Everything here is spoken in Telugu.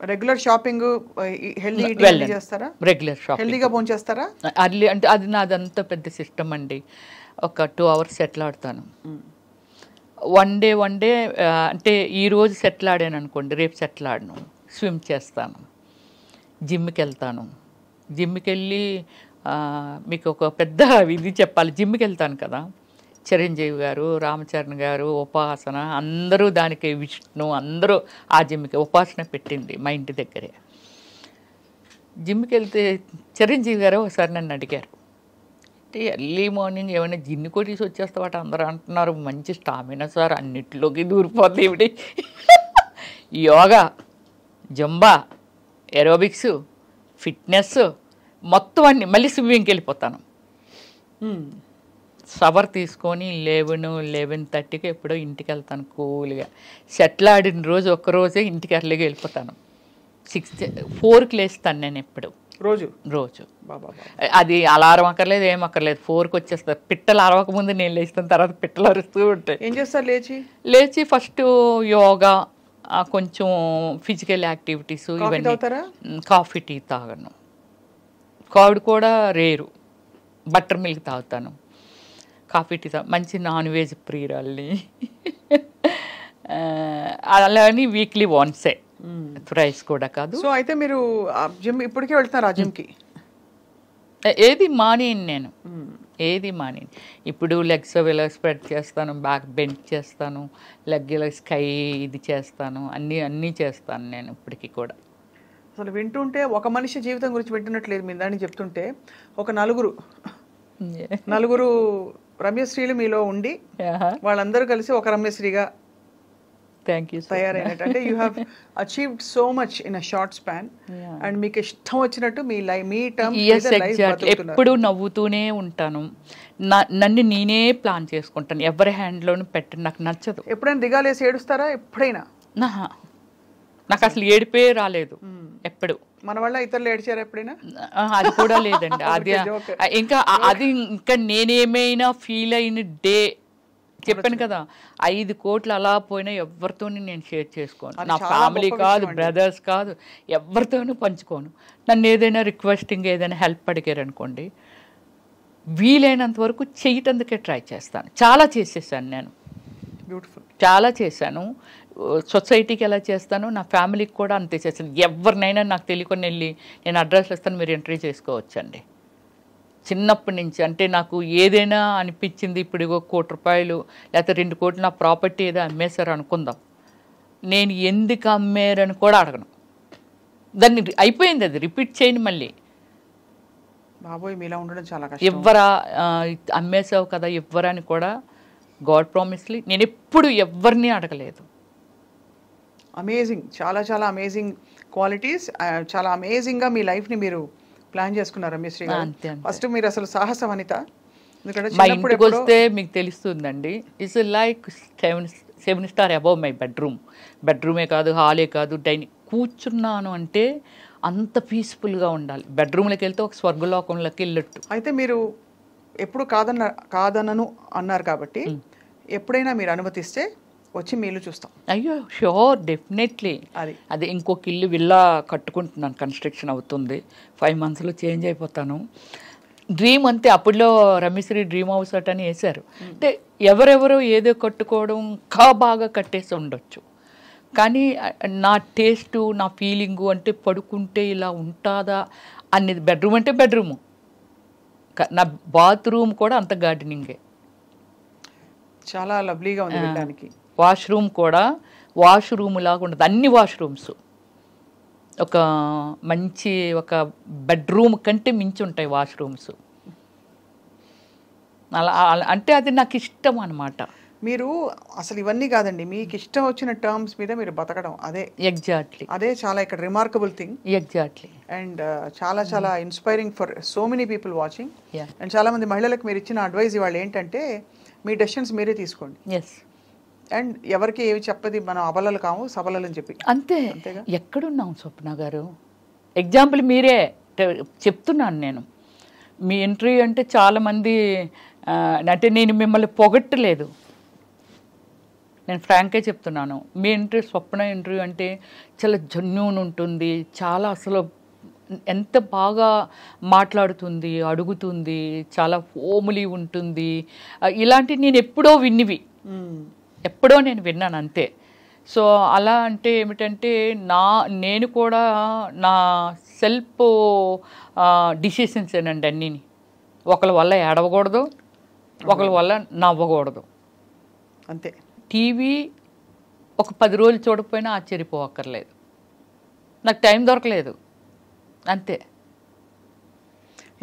రెగ్యులర్ షాపింగ్ హెల్దీ ఈటింగ్ చేస్తారా? Regular shopping. హెల్దీగా భోంచేస్తారా? అర్లీ అంటే అది నాదంతా పెద్ద సిస్టమ్ అండి. ఒక 2 hours సెటిల్ ఆడతాను. వన్ డే అంటే ఈరోజు సెటిల్ ఆడాను అనుకోండి, రేపు సెటిల్ ఆడను. స్విమ్ చేస్తాను, జిమ్కి వెళ్తాను. జిమ్కి వెళ్ళి మీకు ఒక పెద్ద ఇది చెప్పాలి. జిమ్కి వెళ్తాను కదా, చిరంజీవి గారు, రామచరణ్ గారు, ఉపాసన అందరూ దానికి, విష్ణు అందరూ ఆ జిమ్కి ఉపాసన పెట్టింది మా ఇంటి దగ్గరే. జిమ్కి వెళ్తే చిరంజీవి గారు ఒకసారి నన్ను అడిగారు, అంటే ఎర్లీ మార్నింగ్ ఏమైనా జిన్ను కొట్టేసి వచ్చేస్తావాట అందరూ అంటున్నారు, మంచి స్టామినా సార్, అన్నిటిలోకి దూరిపోతుంది ఏమిటి. యోగా, జంబా, ఏరోబిక్స్, ఫిట్నెస్ మొత్తం అన్ని, మళ్ళీ స్విమ్మింగ్కి వెళ్ళిపోతాను. షవర్ తీసుకొని 11:30కి ఎప్పుడో ఇంటికి వెళ్తాను కూల్గా. సెటిల్ ఆడిన రోజు ఒక్కరోజే ఇంటికి ఎర్లీగా వెళ్ళిపోతాను. 4కి లేస్తాను నేను ఎప్పుడు, రోజు. అది అలారం అక్కర్లేదు, ఏం అక్కర్లేదు, 4కి వచ్చేస్తారు. పిట్టలు అరవక ముందు నేను లేస్తాను, తర్వాత పిట్టలు అరుస్తూ ఉంటాయి. ఏం చేస్తారు లేచి ఫస్ట్ యోగా, కొంచెం ఫిజికల్ యాక్టివిటీస్, ఇవన్నీ. కాఫీ టీ తాగను, కర్డ్ కూడా రేరు, బటర్ మిల్క్ తాగుతాను. కాఫీ టీ మంచి నాన్ వెజ్ ప్రియురాల్ని. అలాని వీక్లీ వన్సే, రైస్ కూడా కాదు. సో అయితే మీరు జిమ్ ఇప్పటికే వెళ్తున్నారు ఆ జిమ్కి? ఏది మానేను నేను, ఏది మానేను. ఇప్పుడు లెగ్స్ ఇలా స్ప్రెడ్ చేస్తాను, బ్యాక్ బెండ్ చేస్తాను, లెగ్ ఇలా స్కై ఇది చేస్తాను, అన్నీ చేస్తాను నేను ఇప్పటికీ కూడా. అసలు వింటుంటే ఒక మనిషి జీవితం గురించి వింటున్నట్లేదు. మీరు దాన్ని చెప్తుంటే ఒక నలుగురు రమ్యశ్రీలు మీలో ఉండి వాళ్ళందరూ కలిసి ఒక రమ్యశ్రీగా తయారైనట్టు. అంటే you have achieved so much in a short span. And మీకు ఇష్టం వచ్చినట్టు మీ టర్మ్ ఎప్పుడు నవ్వుతూనే ఉంటాను. నన్ను నేనే ప్లాన్ చేసుకుంటాను, ఎవరి హ్యాండ్లోనూ పెట్టను, నాకు నచ్చదు. ఎప్పుడైనా దిగాలేసి ఏడుస్తారా? ఎప్పుడైనా? నాకు అసలు ఏడిపే రాలేదు ఎప్పుడు. మన వల్ల ఇతరులు ఏడ్చారా ఎప్పుడైనా? అది కూడా లేదండి. అది ఇంకా నేనేమైనా ఫీల్ అయిన డే చెప్పాను కదా, 5 కోట్లు అలా పోయినా ఎవరితో నేను షేర్ చేసుకోను. నా ఫ్యామిలీ కాదు, బ్రదర్స్ కాదు, ఎవరితోనూ పంచుకోను. నన్ను ఏదైనా రిక్వెస్టింగ్, ఏదైనా హెల్ప్ అడిగారు అనుకోండి, వీలైనంత వరకు చేయటందుకే ట్రై చేస్తాను. చాలా చేసేసాను నేను, బ్యూటిఫుల్, చాలా చేశాను. సొసైటీకి ఎలా చేస్తాను, నా ఫ్యామిలీకి కూడా అంతే చేస్తాను. ఎవరినైనా నాకు తెలియకుండా వెళ్ళి నేను అడ్రస్ ఇస్తాను, మీరు ఎంట్రీ చేసుకోవచ్చండి. చిన్నప్పటి నుంచి అంటే నాకు ఏదైనా అనిపించింది, ఇప్పుడు 1 కోటి రూపాయలు లేకపోతే 2 కోట్లు నా ప్రాపర్టీ ఏదో అమ్మేశారు అనుకుందాం, నేను ఎందుకు అమ్మారని కూడా అడగను. దాన్ని అయిపోయింది, అది రిపీట్ చేయను మళ్ళీ. బాబోయ్, మీలా ఉండడం చాలా కష్టం. ఇవ్వరా, అమ్మేసావు కదా ఇవ్వరా అని కూడా, గాడ్ ప్రామిస్లీ నేను ఎప్పుడు ఎవరిని అడగలేదు. అమేజింగ్, చాలా చాలా అమేజింగ్ క్వాలిటీస్. చాలా అమేజింగ్గా మీ లైఫ్ని మీరు ప్లాన్ చేసుకున్నారు రమ్యశ్రీ గారు. ఫస్ట్ మీరు అసలు సాహస వనిత. మా ఇంటికి వస్తే మీకు తెలుస్తుందండి, it's like 7 star above my బెడ్రూమే కాదు, హాలే కాదు, డైనింగ్. కూర్చున్నాను అంటే అంత పీస్ఫుల్గా ఉండాలి. బెడ్రూమ్లోకి వెళ్తే ఒక స్వర్గలోకంలోకి వెళ్ళట్టు. అయితే మీరు ఎప్పుడు కాదనను అన్నారు కాబట్టి, ఎప్పుడైనా మీరు అనుమతిస్తే వచ్చి మీ ఇల్లు చూస్తాం. అయ్యో షూర్, డెఫినెట్లీ. అది ఇంకొక ఇల్లు విల్లా కట్టుకుంటున్నాను, కన్స్ట్రక్షన్ అవుతుంది. 5 monthsలో చేంజ్ అయిపోతాను. డ్రీమ్ అంతే. అప్పుడులో రమ్యశ్రీ డ్రీమ్ హౌస్ అని వేశారు. అంటే ఎవరెవరో ఏదో కట్టుకోవడం ఇంకా బాగా కట్టేసి ఉండొచ్చు, కానీ నా టేస్టు, నా ఫీలింగు అంటే పడుకుంటే ఇలా ఉంటుందా అనేది. బెడ్రూమ్ అంటే బెడ్రూము, నా బాత్రూమ్ కూడా అంత గార్డెనింగే, చాలా లవ్లీగా ఉంది వినడానికి. వాష్రూమ్ కూడా వాష్రూమ్ లాగా ఉండదు, అన్ని వాష్రూమ్స్ ఒక మంచి ఒక బెడ్రూమ్ కంటే మించి ఉంటాయి వాష్రూమ్స్. అలా అంటే అది నాకు ఇష్టం అన్నమాట. మీరు అసలు ఇవన్నీ కాదండి, మీకు ఇష్టం వచ్చిన టర్మ్స్ మీద మీరు బతకడం, అదే ఎగ్జాక్ట్లీ, అదే చాలా ఇక్కడ రిమార్కబుల్ థింగ్. ఎగ్జాక్ట్లీ. అండ్ చాలా చాలా inspiring for so many people watching. And చాలామంది మహిళలకు మీరు ఇచ్చిన అడ్వైజ్ ఇవాళ ఏంటంటే, మీ డెసిషన్స్ మీరే తీసుకోండి. ఎస్. అండ్ ఎవరికి ఏవి చెప్పది, మనం అబలలు కాము సబలలు అని చెప్పి. అంతే. ఎక్కడున్నాం స్వప్న గారు? ఎగ్జాంపుల్ మీరే చెప్తున్నాను నేను. మీ ఎంట్రీ అంటే చాలామంది, అంటే నేను మిమ్మల్ని పొగట్టలేదు, నేను ఫ్రాంక్గా చెప్తున్నాను. మీ ఇంటర్వ్యూ, స్వప్న ఇంటర్వ్యూ అంటే చాలా జెన్యూన్ ఉంటుంది, చాలా అసలు ఎంత బాగా మాట్లాడుతుంది, అడుగుతుంది, చాలా హోమ్లీ ఉంటుంది. ఇలాంటివి నేను ఎప్పుడో విన్నివి, ఎప్పుడో నేను విన్నాను అంతే. సో అలా అంటే ఏమిటంటే నేను కూడా నా సెల్ఫ్ డిసిషన్స్ ఏనండి అన్నీని. ఒకళ్ళ వల్ల ఏడవకూడదు, ఒకళ్ళ వల్ల నవ్వకూడదు అంతే. టీవీ ఒక 10 రోజులు చూడకపోయినా ఆశ్చర్యపోవక్కర్లేదు, నాకు టైం దొరకలేదు అంతే.